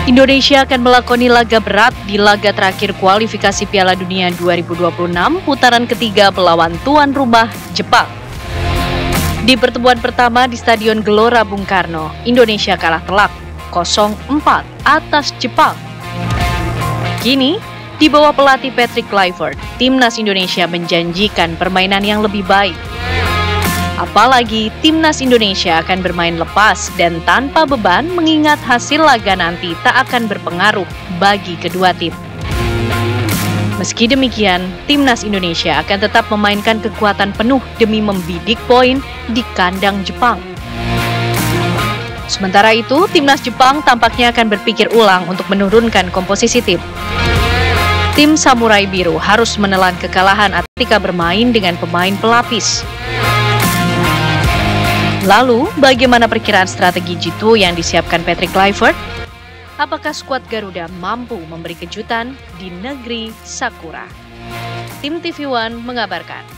Indonesia akan melakoni laga berat di laga terakhir kualifikasi Piala Dunia 2026 putaran ketiga melawan tuan rumah Jepang. Di pertemuan pertama di Stadion Gelora Bung Karno, Indonesia kalah telak 0-4 atas Jepang. Kini, di bawah pelatih Patrick Kluivert, timnas Indonesia menjanjikan permainan yang lebih baik. Apalagi timnas Indonesia akan bermain lepas dan tanpa beban mengingat hasil laga nanti tak akan berpengaruh bagi kedua tim. Meski demikian, timnas Indonesia akan tetap memainkan kekuatan penuh demi membidik poin di kandang Jepang. Sementara itu, timnas Jepang tampaknya akan berpikir ulang untuk menurunkan komposisi tim. Tim Samurai Biru harus menelan kekalahan ketika bermain dengan pemain pelapis. Lalu, bagaimana perkiraan strategi Jitu yang disiapkan Patrick Kluivert? Apakah skuad Garuda mampu memberi kejutan di negeri Sakura? Tim TV One mengabarkan.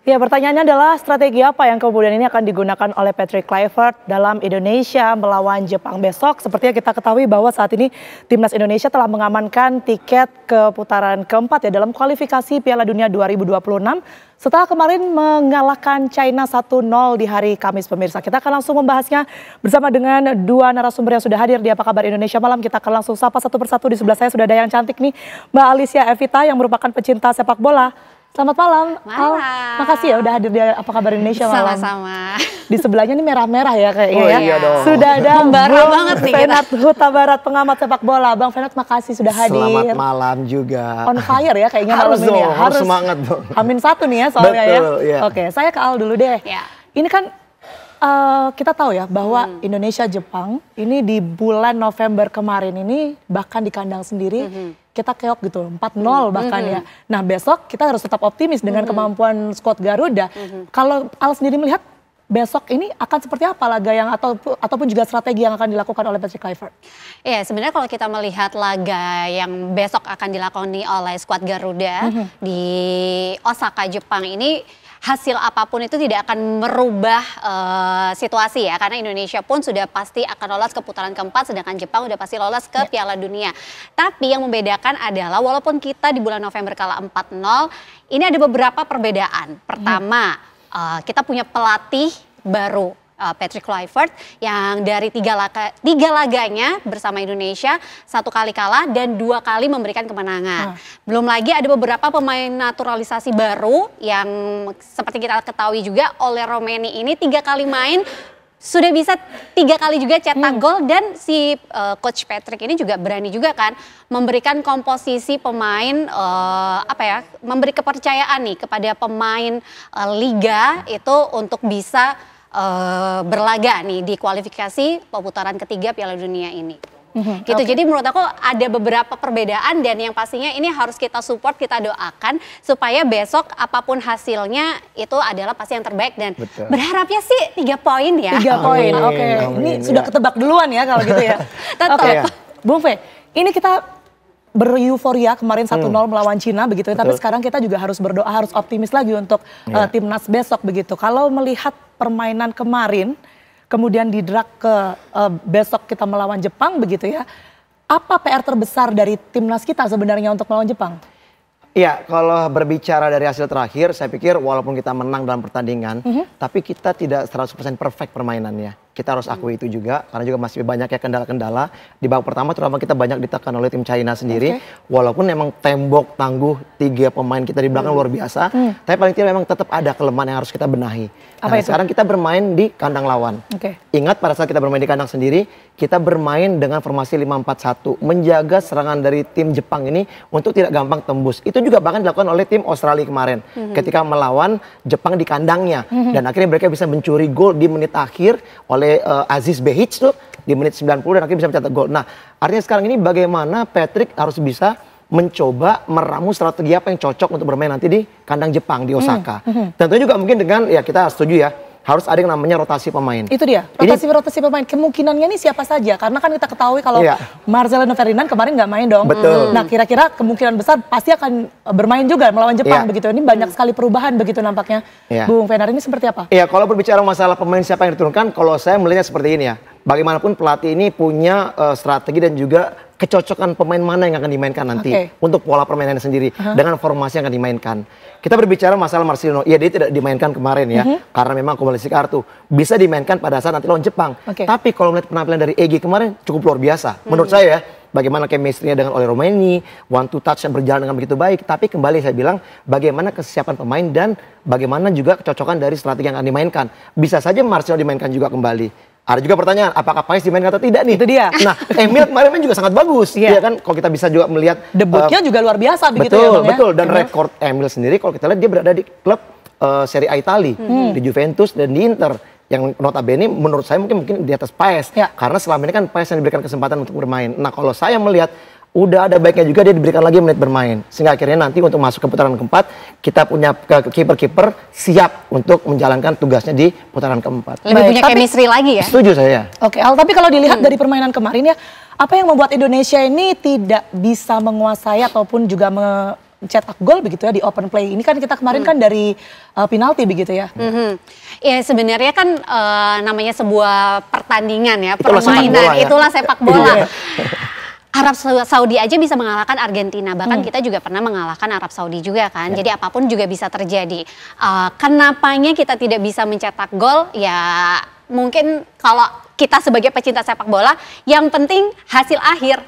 Ya, pertanyaannya adalah strategi apa yang kemudian ini akan digunakan oleh Patrick Kluivert dalam Indonesia melawan Jepang besok. Sepertinya kita ketahui bahwa saat ini timnas Indonesia telah mengamankan tiket ke putaran keempat ya dalam kualifikasi Piala Dunia 2026 setelah kemarin mengalahkan China 1-0 di hari Kamis, pemirsa. Kita akan langsung membahasnya bersama dengan dua narasumber yang sudah hadir di Apa Kabar Indonesia Malam. Kita akan langsung sapa satu persatu. Di sebelah saya sudah ada yang cantik nih, Mbak Alicia Evita yang merupakan pecinta sepak bola. Selamat malam. Malam. Makasih ya udah hadir di Apa Kabar Indonesia Malam. Sama-sama. Di sebelahnya ini merah-merah ya kayaknya ya. Iya dong. Sudah ada Bung Fenat Huta Barat, pengamat sepak bola. Bang Fenat, makasih sudah hadir. Selamat malam juga. On fire ya kayaknya malam ini ya. Harus semangat dong. Amin satu nih ya soalnya. Betul, ya. Oke, saya ke Al dulu deh. Ya. Ini kan kita tahu ya bahwa Indonesia-Jepang ini di bulan November kemarin ini bahkan di kandang sendiri kita keok gitu 4-0 bahkan ya. Nah besok kita harus tetap optimis dengan kemampuan skuad Garuda. Kalau Al sendiri melihat besok ini akan seperti apa laga yang ataupun juga strategi yang akan dilakukan oleh Patrick Kluivert? Iya, sebenarnya kalau kita melihat laga yang besok akan dilakoni oleh skuad Garuda di Osaka, Jepang ini, hasil apapun itu tidak akan merubah situasi ya, karena Indonesia pun sudah pasti akan lolos ke putaran keempat, sedangkan Jepang sudah pasti lolos ke Piala Dunia. Tapi yang membedakan adalah walaupun kita di bulan November kalah 4-0, ini ada beberapa perbedaan. Pertama, kita punya pelatih baru, Patrick Kluivert, yang dari tiga laganya bersama Indonesia 1 kali kalah dan 2 kali memberikan kemenangan. Belum lagi ada beberapa pemain naturalisasi baru yang seperti kita ketahui juga, oleh Romeni ini 3 kali main sudah bisa 3 kali juga cetak gol, dan si coach Patrick ini juga berani juga kan memberikan komposisi pemain memberi kepercayaan nih kepada pemain liga itu untuk bisa berlaga nih di kualifikasi putaran ketiga Piala Dunia ini. Gitu. Jadi menurut aku ada beberapa perbedaan, dan yang pastinya ini harus kita support, kita doakan supaya besok apapun hasilnya itu adalah pasti yang terbaik, dan berharapnya sih 3 poin ya. 3 poin, oke. Ini sudah ketebak duluan ya kalau gitu ya. Oke, Bung Fe, ini kita bereuforia kemarin 1-0 melawan Cina begitu, tapi sekarang kita juga harus berdoa, harus optimis lagi untuk timnas besok begitu. Kalau melihat permainan kemarin, kemudian didrag ke besok kita melawan Jepang begitu ya, apa PR terbesar dari timnas kita sebenarnya untuk melawan Jepang? Iya, kalau berbicara dari hasil terakhir, saya pikir walaupun kita menang dalam pertandingan, tapi kita tidak 100% perfect permainannya. Kita harus akui itu juga, karena juga masih banyak ya kendala-kendala. Di babak pertama terutama kita banyak ditekan oleh tim China sendiri. Walaupun memang tembok tangguh 3 pemain kita di belakang luar biasa, tapi paling tidak memang tetap ada kelemahan yang harus kita benahi. Nah, sekarang kita bermain di kandang lawan. Ingat pada saat kita bermain di kandang sendiri, kita bermain dengan formasi 5-4-1, menjaga serangan dari tim Jepang ini untuk tidak gampang tembus. Itu juga bahkan dilakukan oleh tim Australia kemarin ketika melawan Jepang di kandangnya, dan akhirnya mereka bisa mencuri gol di menit akhir oleh Aziz Behic tuh di menit 90, dan akhirnya bisa mencetak gol. Nah, artinya sekarang ini bagaimana Patrick harus bisa mencoba meramu strategi apa yang cocok untuk bermain nanti di kandang Jepang di Osaka. Tentunya juga mungkin dengan, ya kita setuju ya, harus ada yang namanya rotasi pemain. Itu dia, rotasi pemain. Kemungkinannya nih siapa saja? Karena kan kita ketahui kalau Marcelino Ferdinand kemarin nggak main dong. Betul. Nah kira-kira kemungkinan besar pasti akan bermain juga melawan Jepang begitu. Ini banyak sekali perubahan begitu nampaknya. Bung Fenar, ini seperti apa? Iya, kalau berbicara masalah pemain siapa yang diturunkan, kalau saya melihatnya seperti ini ya. Bagaimanapun pelatih ini punya strategi dan juga kecocokan pemain mana yang akan dimainkan nanti untuk pola permainannya sendiri dengan formasi yang akan dimainkan. Kita berbicara masalah Marcelino, dia tidak dimainkan kemarin ya karena memang akumulasi kartu. Bisa dimainkan pada saat nanti lawan Jepang. Tapi kalau melihat penampilan dari Egy kemarin cukup luar biasa. Menurut saya ya, bagaimana chemistry-nya dengan Oli Romeni, one two touch yang berjalan dengan begitu baik. Tapi kembali saya bilang bagaimana kesiapan pemain dan bagaimana juga kecocokan dari strategi yang akan dimainkan. Bisa saja Marcelino dimainkan juga kembali. Ada juga pertanyaan, apakah Pais dimainkan atau tidak nih? Itu dia. Nah, Emil kemarin juga sangat bagus. Iya kan, kalau kita bisa juga melihat. Debutnya juga luar biasa begitu betul, ya Bang. Betul, dan rekor Emil sendiri kalau kita lihat dia berada di klub Serie A Italia. Di Juventus dan di Inter. Yang notabene menurut saya mungkin di atas Pais. Karena selama ini kan Pais yang diberikan kesempatan untuk bermain. Nah, kalau saya melihat udah ada baiknya juga dia diberikan lagi menit bermain. Sehingga akhirnya nanti untuk masuk ke putaran keempat, kita punya kiper-kiper siap untuk menjalankan tugasnya di putaran keempat. Lebih punya chemistry lagi ya? Setuju saya. Oke, Al, tapi kalau dilihat dari permainan kemarin ya, apa yang membuat Indonesia ini tidak bisa menguasai ataupun juga mencetak gol begitu ya di open play? Ini kan kita kemarin kan dari penalti begitu ya? Ya sebenarnya kan namanya sebuah pertandingan ya, Itulah permainan, itulah sepak bola. Iya. Arab Saudi aja bisa mengalahkan Argentina, bahkan kita juga pernah mengalahkan Arab Saudi juga kan. Jadi apapun juga bisa terjadi. Kenapanya kita tidak bisa mencetak gol? Ya mungkin kalau kita sebagai pecinta sepak bola, yang penting hasil akhir.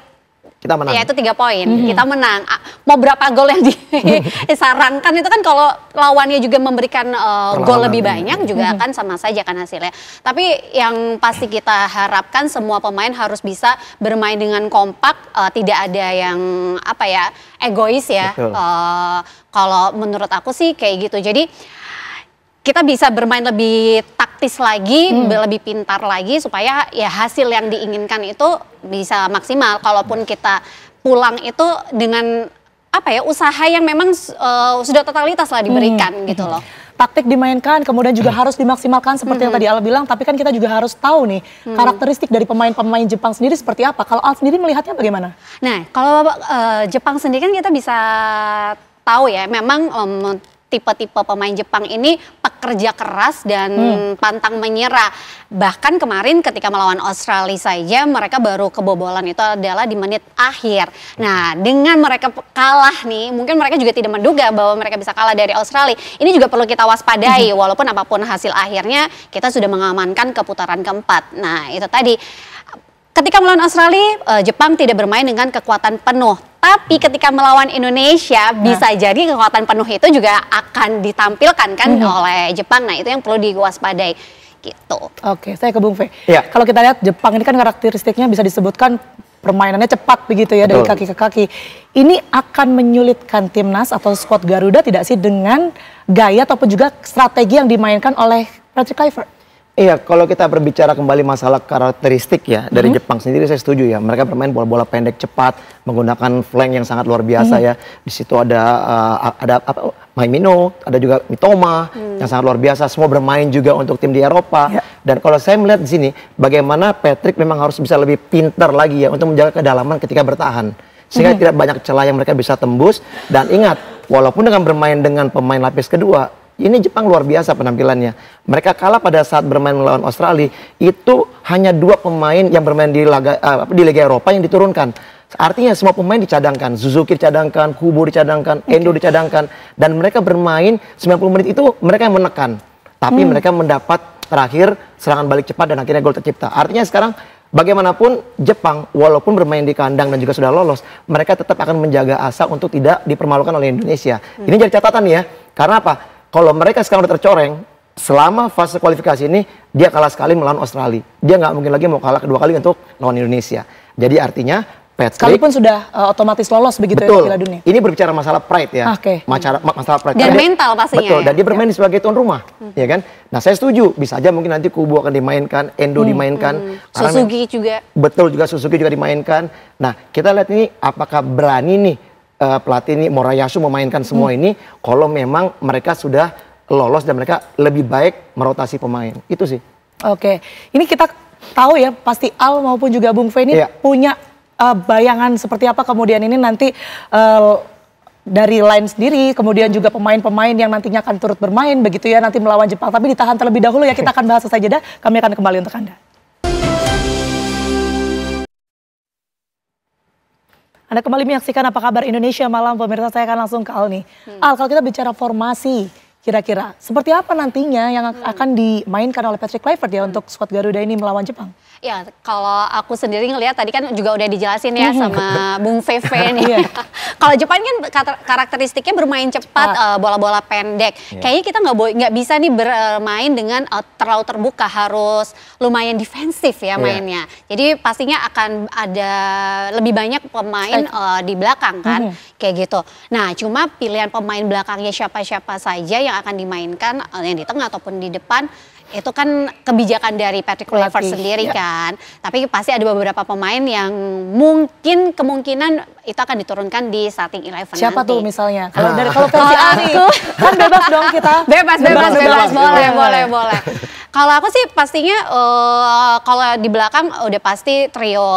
Kita menang. Ya itu 3 poin, kita menang. Mau berapa gol yang disarankan itu kan kalau lawannya juga memberikan gol lebih banyak juga akan sama saja kan hasilnya. Tapi yang pasti kita harapkan semua pemain harus bisa bermain dengan kompak, tidak ada yang apa ya egois ya. Kalau menurut aku sih kayak gitu. Jadi kita bisa bermain lebih taktis lagi, lebih pintar lagi supaya ya hasil yang diinginkan itu bisa maksimal. Kalaupun kita pulang itu dengan apa ya usaha yang memang sudah totalitas lah diberikan gitu loh. Taktik dimainkan, kemudian juga harus dimaksimalkan seperti yang tadi Al bilang. Tapi kan kita juga harus tahu nih karakteristik dari pemain-pemain Jepang sendiri seperti apa. Kalau Al sendiri melihatnya bagaimana? Nah kalau Jepang sendiri kan kita bisa tahu ya memang tipe-tipe pemain Jepang ini pekerja keras dan pantang menyerah. Bahkan kemarin ketika melawan Australia saja mereka baru kebobolan itu adalah di menit akhir. Nah dengan mereka kalah nih, mungkin mereka juga tidak menduga bahwa mereka bisa kalah dari Australia. Ini juga perlu kita waspadai walaupun apapun hasil akhirnya kita sudah mengamankan ke putaran keempat. Nah itu tadi. Ketika melawan Australia, Jepang tidak bermain dengan kekuatan penuh. Tapi ketika melawan Indonesia, bisa jadi kekuatan penuh itu juga akan ditampilkan kan oleh Jepang. Nah itu yang perlu diwaspadai gitu. Oke, saya ke Bung Fe. Ya. Kalau kita lihat Jepang ini kan karakteristiknya bisa disebutkan permainannya cepat begitu ya, dari kaki ke kaki. Ini akan menyulitkan timnas atau skuad Garuda tidak sih dengan gaya ataupun juga strategi yang dimainkan oleh Patrick Kluivert? Iya, kalau kita berbicara kembali masalah karakteristik ya dari Jepang sendiri, saya setuju ya. Mereka bermain bola-bola pendek cepat, menggunakan flank yang sangat luar biasa ya. Di situ ada Maimino, ada juga Mitoma yang sangat luar biasa. Semua bermain juga untuk tim di Eropa. Dan kalau saya melihat di sini, bagaimana Patrick memang harus bisa lebih pintar lagi ya untuk menjaga kedalaman ketika bertahan. Sehingga tidak banyak celah yang mereka bisa tembus. Dan ingat, walaupun dengan bermain dengan pemain lapis kedua, ini Jepang luar biasa penampilannya. Mereka kalah pada saat bermain melawan Australia. Itu hanya 2 pemain yang bermain di Liga Eropa yang diturunkan. Artinya semua pemain dicadangkan. Suzuki dicadangkan, Kubo dicadangkan, Endo dicadangkan. Dan mereka bermain 90 menit itu mereka yang menekan. Tapi mereka mendapat terakhir serangan balik cepat dan akhirnya gol tercipta. Artinya sekarang bagaimanapun Jepang walaupun bermain di kandang dan juga sudah lolos, mereka tetap akan menjaga asa untuk tidak dipermalukan oleh Indonesia. Ini jadi catatan ya. Karena apa? Kalau mereka sekarang udah tercoreng, selama fase kualifikasi ini, dia kalah sekali melawan Australia. Dia nggak mungkin lagi mau kalah kedua kali untuk lawan Indonesia. Jadi artinya, Patrick... Sekalipun sudah otomatis lolos begitu ya Piala Dunia. Ini berbicara masalah pride ya. Masalah pride. Dan mental pastinya. Betul, dan dia bermain sebagai tuan rumah. Ya kan? Nah saya setuju, bisa aja mungkin nanti Kubo akan dimainkan, Endo dimainkan. Suzuki juga. Betul, juga Suzuki juga dimainkan. Nah kita lihat ini, apakah berani nih pelatih ini Morayasu memainkan semua ini kalau memang mereka sudah lolos dan mereka lebih baik merotasi pemain. Itu sih. Oke, ini kita tahu ya pasti Al maupun juga Bung Fe ini punya bayangan seperti apa kemudian ini nanti dari line sendiri, kemudian juga pemain-pemain yang nantinya akan turut bermain begitu ya nanti melawan Jepang. Tapi ditahan terlebih dahulu ya, kita akan bahas selesai jeda, kami akan kembali untuk Anda. Anda kembali menyaksikan Apa Kabar Indonesia Malam, pemirsa. Saya akan langsung ke Al nih. Al, kalau kita bicara formasi, kira-kira seperti apa nantinya yang akan dimainkan oleh Patrick Kluivert ya untuk skuad Garuda ini melawan Jepang? Ya, kalau aku sendiri ngelihat tadi kan juga udah dijelasin ya sama Bung Feve nih. Kalau Jepang kan karakteristiknya bermain cepat, bola-bola pendek. Kayaknya kita nggak bisa nih bermain dengan terlalu terbuka, harus lumayan defensif ya mainnya. Jadi pastinya akan ada lebih banyak pemain di belakang kan, kayak gitu. Nah, cuma pilihan pemain belakangnya siapa-siapa saja yang akan dimainkan, yang di tengah ataupun di depan, itu kan kebijakan dari Patrick Kluivert sendiri kan. Tapi pasti ada beberapa pemain yang mungkin kemungkinan itu akan diturunkan di starting 11 Siapa nanti. tuh misalnya? Kalau dari versi Ari, kan bebas dong kita. Bebas, boleh. Kalau aku sih pastinya kalau di belakang udah pasti trio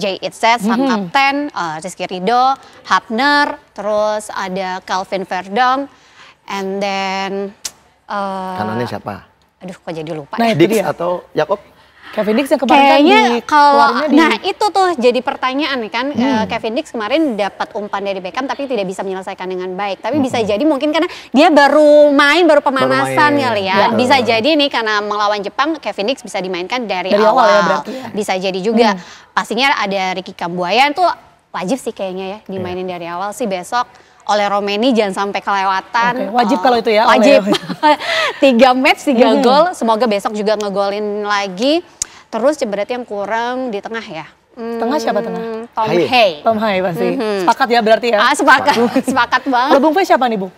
Jay Itzet, sang kapten, Rizky Ridho, Hapner, terus ada Calvin Verdong, and then kanannya siapa? Aduh, kok jadi lupa. Nah, Dix atau Jakob? Kevin Dix yang kemarin kayaknya kan nah itu tuh jadi pertanyaan kan. Kevin Dix kemarin dapat umpan dari Beckham tapi tidak bisa menyelesaikan dengan baik. Tapi bisa jadi mungkin karena dia baru pemanasan kali ya. Bisa jadi nih karena melawan Jepang Kevin Dix bisa dimainkan dari awal ya berarti ya. Bisa jadi juga. Pastinya ada Ricky Kambuaya tuh wajib sih kayaknya ya dimainin dari awal sih besok. Oleh Romeni jangan sampai kelewatan. Wajib kalau itu ya. Wajib. 3 match 3 gol. Semoga besok juga ngegolin lagi. Terus berarti yang kurang di tengah ya. Tengah siapa tengah? Tom Hay. Tom Hay pasti. Sepakat ya berarti ya. Sepakat banget. Kalau Bung Fe siapa nih Bung?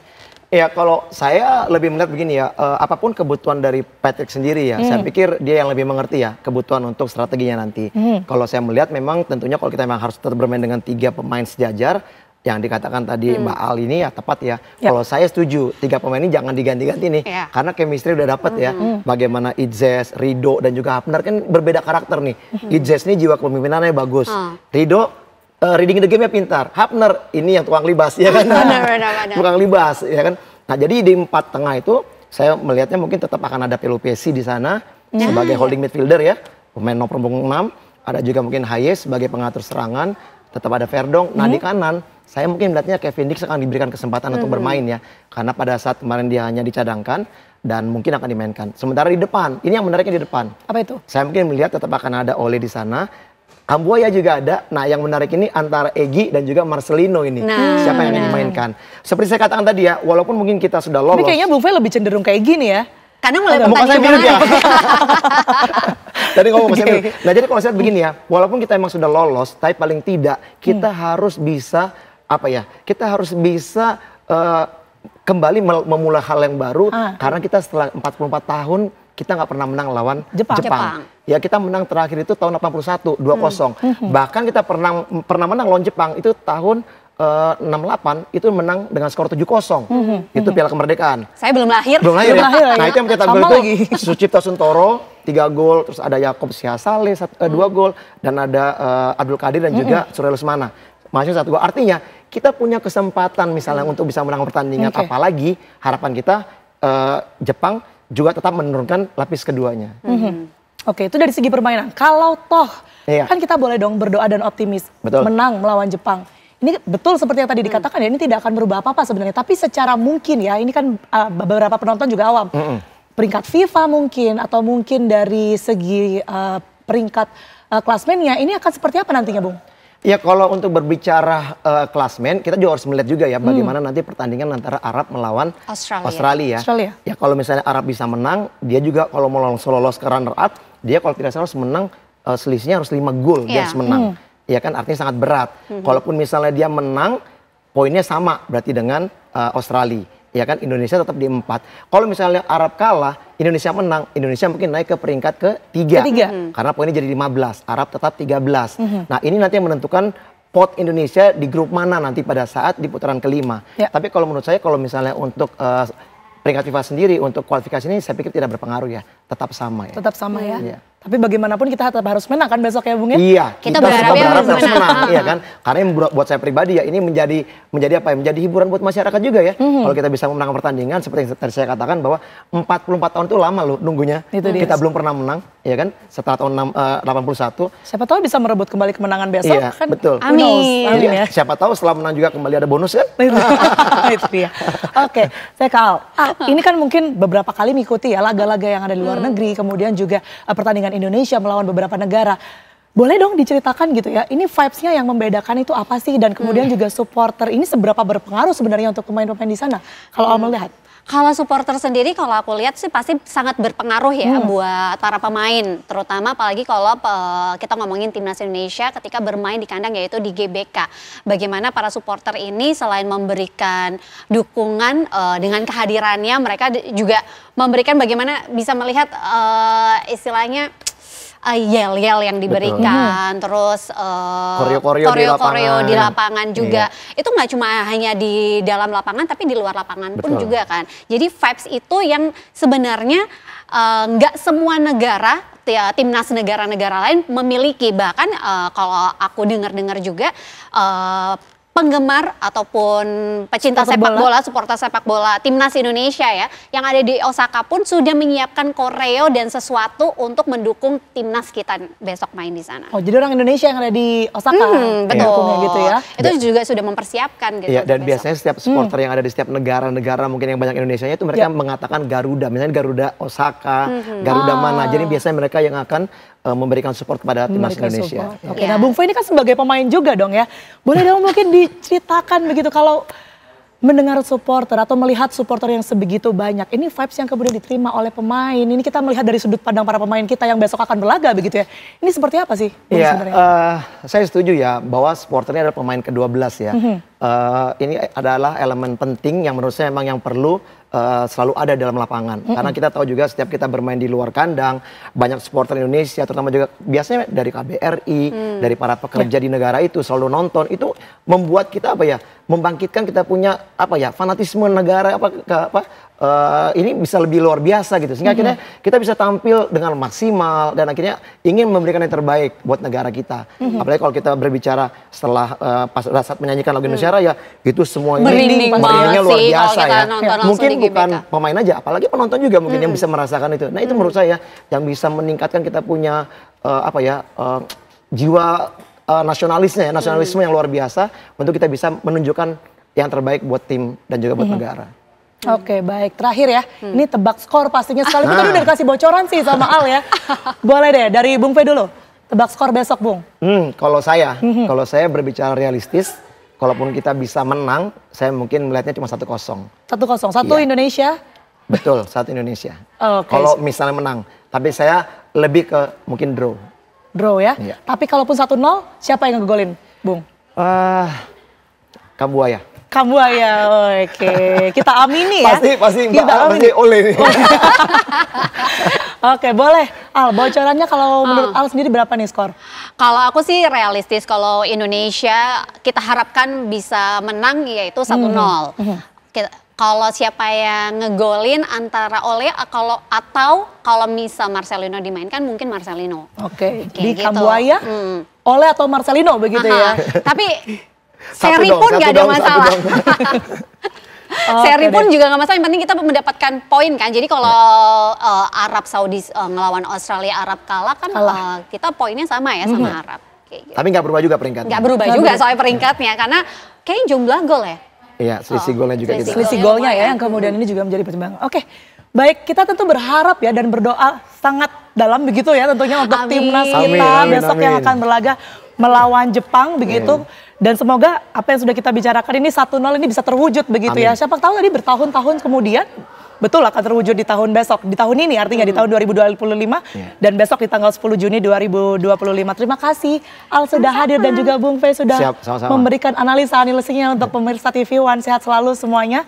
Ya kalau saya lebih melihat begini ya, apapun kebutuhan dari Patrick sendiri ya, saya pikir dia yang lebih mengerti ya kebutuhan untuk strateginya nanti. Kalau saya melihat memang tentunya kalau kita memang harus tetap bermain dengan 3 pemain sejajar, yang dikatakan tadi Mbak Al ini ya tepat ya. Kalau saya setuju 3 pemain ini jangan diganti-ganti nih, karena chemistry udah dapet ya. Bagaimana Itzes, Ridho dan juga Hapner kan berbeda karakter nih. Itzes ini jiwa kepemimpinannya bagus, Ridho reading the game-nya pintar, Hapner ini yang tukang libas ya kan. Tukang libas ya kan. Nah jadi di 4 tengah itu saya melihatnya mungkin tetap akan ada Pelupesi di sana sebagai holding midfielder ya, pemain nomor punggung 6. Ada juga mungkin Hayes sebagai pengatur serangan, tetap ada Verdong. Nah di kanan saya mungkin melihatnya Kevin Dix akan diberikan kesempatan untuk bermain ya. Karena pada saat kemarin dia hanya dicadangkan dan mungkin akan dimainkan. Sementara di depan, ini yang menariknya di depan. Apa itu? Saya mungkin melihat tetap akan ada Ole di sana. Kambuaya juga ada. Nah yang menarik ini antara Egy dan juga Marcelino ini. Siapa yang akan dimainkan. Seperti saya katakan tadi ya, walaupun mungkin kita sudah lolos. Tapi kayaknya Bung Fe lebih cenderung kayak gini ya. Karena mulai pertandingan ya. Tadi ngomong Nah jadi kalau saya begini ya, walaupun kita emang sudah lolos, tapi paling tidak kita harus bisa kita harus bisa kembali memulai hal yang baru karena kita setelah 44 tahun kita nggak pernah menang lawan Jepang. Ya kita menang terakhir itu tahun 81 2-0. Bahkan kita pernah menang lawan Jepang itu tahun 68 itu menang dengan skor 7-0. Itu Piala Kemerdekaan. Saya belum lahir. Belum lahir ya. Nah itu yang mencetak gol itu Sucipto Suntoro 3 gol, terus ada Yakob Siasale 2 gol dan ada Abdul Qadir dan juga Surya Lesmana. Masih 1 gol. Artinya kita punya kesempatan misalnya untuk bisa menang pertandingan. Apalagi harapan kita Jepang juga tetap menurunkan lapis keduanya. Oke, itu dari segi permainan. Kalau toh kan kita boleh dong berdoa dan optimis menang melawan Jepang. Ini betul seperti yang tadi dikatakan ya, ini tidak akan berubah apa-apa sebenarnya. Tapi secara mungkin ya, ini kan beberapa penonton juga awam. Peringkat FIFA mungkin atau mungkin dari segi peringkat klasmennya ini akan seperti apa nantinya Bung? Ya kalau untuk berbicara klasmen, kita juga harus melihat juga ya bagaimana nanti pertandingan antara Arab melawan Australia. Ya kalau misalnya Arab bisa menang, dia juga kalau mau lolos ke runner up, dia kalau tidak salah harus menang, selisihnya harus 5 gol dia harus menang. Ya kan artinya sangat berat. Kalaupun misalnya dia menang, poinnya sama berarti dengan Australia. Ya kan Indonesia tetap di 4. Kalau misalnya Arab kalah, Indonesia menang, Indonesia mungkin naik ke peringkat ke-3. Karena poinnya jadi 15, Arab tetap 13. Nah ini nanti yang menentukan pot Indonesia di grup mana nanti pada saat di putaran kelima. Tapi kalau menurut saya kalau misalnya untuk peringkat FIFA sendiri untuk kualifikasi ini saya pikir tidak berpengaruh ya, tetap sama ya. Tetap sama ya. Iya. Tapi bagaimanapun kita tetap harus menang kan besok ya Bung ya? Iya, Kita berharapnya harus harus menang, iya kan? Karena yang buat saya pribadi ya ini menjadi apa ya? Menjadi hiburan buat masyarakat juga ya. Kalau kita bisa memenangkan pertandingan seperti yang tadi saya katakan bahwa 44 tahun itu lama loh nunggunya. Itu dia. Kita belum pernah menang, ya kan? Setelah tahun 81. Siapa tahu bisa merebut kembali kemenangan besok Iya, kan? betul. Who knows? Amin. Amin ya. Siapa tahu setelah menang juga kembali ada bonus kan? Itu dia. Oke, saya ke Al. Ini kan mungkin beberapa kali mengikuti ya laga-laga yang ada di luar negeri, kemudian juga pertandingan Indonesia melawan beberapa negara. Boleh dong diceritakan gitu ya, ini vibes-nya yang membedakan itu apa sih? Dan kemudian juga supporter ini seberapa berpengaruh sebenarnya untuk pemain-pemain di sana? Kalau Al melihat? Kalau supporter sendiri kalau aku lihat sih pasti sangat berpengaruh ya buat para pemain. Terutama apalagi kalau kita ngomongin timnas Indonesia ketika bermain di kandang yaitu di GBK. Bagaimana para supporter ini selain memberikan dukungan dengan kehadirannya, mereka juga memberikan bagaimana bisa melihat istilahnya yel-yel yang diberikan, terus koreo-koreo di lapangan juga. Itu nggak cuma hanya di dalam lapangan, tapi di luar lapangan pun juga kan. Jadi vibes itu yang sebenarnya nggak semua negara, timnas negara-negara lain memiliki. Bahkan kalau aku dengar-dengar juga penggemar ataupun pecinta sepak bola, supporter sepak bola timnas Indonesia ya, yang ada di Osaka pun sudah menyiapkan koreo dan sesuatu untuk mendukung timnas kita besok main di sana. Oh, jadi orang Indonesia yang ada di Osaka, betul. gitu ya? Itu juga sudah mempersiapkan gitu. Iya, dan biasanya setiap supporter yang ada di setiap negara-negara mungkin yang banyak Indonesianya itu mereka mengatakan Garuda, misalnya Garuda Osaka, Garuda mana. Jadi biasanya mereka yang akan memberikan support kepada timnas Indonesia. Oke, nah Bung Fe ini kan sebagai pemain juga dong ya. Boleh dong mungkin diceritakan begitu kalau mendengar supporter atau melihat supporter yang sebegitu banyak. Ini vibes yang kemudian diterima oleh pemain. Ini kita melihat dari sudut pandang para pemain kita yang besok akan berlaga begitu ya. Ini seperti apa sih Bung sebenarnya? Saya setuju ya bahwa supporter ini adalah pemain ke-12 ya. Ini adalah elemen penting yang menurut saya memang yang perlu selalu ada dalam lapangan. Karena kita tahu juga setiap kita bermain di luar kandang, banyak supporter Indonesia, terutama juga biasanya dari KBRI, dari para pekerja di negara itu selalu nonton. Itu membuat kita apa ya, membangkitkan kita punya apa ya, fanatisme negara ini bisa lebih luar biasa gitu. Sehingga akhirnya kita bisa tampil dengan maksimal dan akhirnya ingin memberikan yang terbaik buat negara kita. Apalagi kalau kita berbicara setelah saat menyanyikan lagu Indonesia Raya, itu semuanya merindingnya luar biasa ya. Mungkin bukan pemain aja, apalagi penonton juga mungkin yang bisa merasakan itu. Nah itu menurut saya yang bisa meningkatkan kita punya jiwa nasionalisme yang luar biasa untuk kita bisa menunjukkan yang terbaik buat tim dan juga buat negara. Oke, baik. Terakhir ya, ini tebak skor pastinya sekali. Tadi udah dikasih bocoran sih sama Al ya. Boleh deh, dari Bung Fe dulu. Tebak skor besok, Bung. Kalau saya berbicara realistis, kalaupun kita bisa menang, saya mungkin melihatnya cuma 1-0. 1-0, satu Indonesia. Betul, 1 Indonesia. Okay. Kalau misalnya menang, tapi saya lebih ke mungkin draw. Draw ya? Iya. Tapi kalaupun 1-0, siapa yang ngegolin, Bung? Kambuaya. Kambuaya, oke. Kita amini ya. Pasti oleh nih. Oke, boleh. Al, bocorannya kalau menurut Al sendiri berapa nih skor? Kalau aku sih realistis, kalau Indonesia kita harapkan bisa menang yaitu 1-0. Kalau siapa yang ngegolin antara Ole atau kalau misal Marcelino dimainkan mungkin Marcelino. Oke, di gitu. Kambuaya, Ole atau Marcelino begitu ya. Tapi seri pun nggak ada masalah. Seri pun juga nggak masalah, yang penting kita mendapatkan poin kan. Jadi kalau Arab Saudi ngelawan Australia, Arab kalah kan kita poinnya sama ya sama Arab. Kayak gitu. Tapi nggak berubah juga peringkatnya. Nggak berubah juga soal peringkatnya karena kayaknya jumlah gol ya. Iya, selisih golnya juga gitu. Selisih golnya ya yang kemudian ini juga menjadi pertimbangan. Oke, baik, kita tentu berharap ya dan berdoa sangat dalam begitu ya tentunya untuk timnas kita besok yang akan berlaga melawan Jepang begitu. Dan semoga apa yang sudah kita bicarakan ini 1-0 ini bisa terwujud begitu ya. Siapa tahu tadi bertahun-tahun kemudian betul akan terwujud di tahun besok. Di tahun ini artinya di tahun 2025 dan besok di tanggal 10 Juni 2025. Terima kasih Al sudah hadir dan juga Bung Fe sudah memberikan analisa-analisanya untuk pemirsa TV One. Sehat selalu semuanya.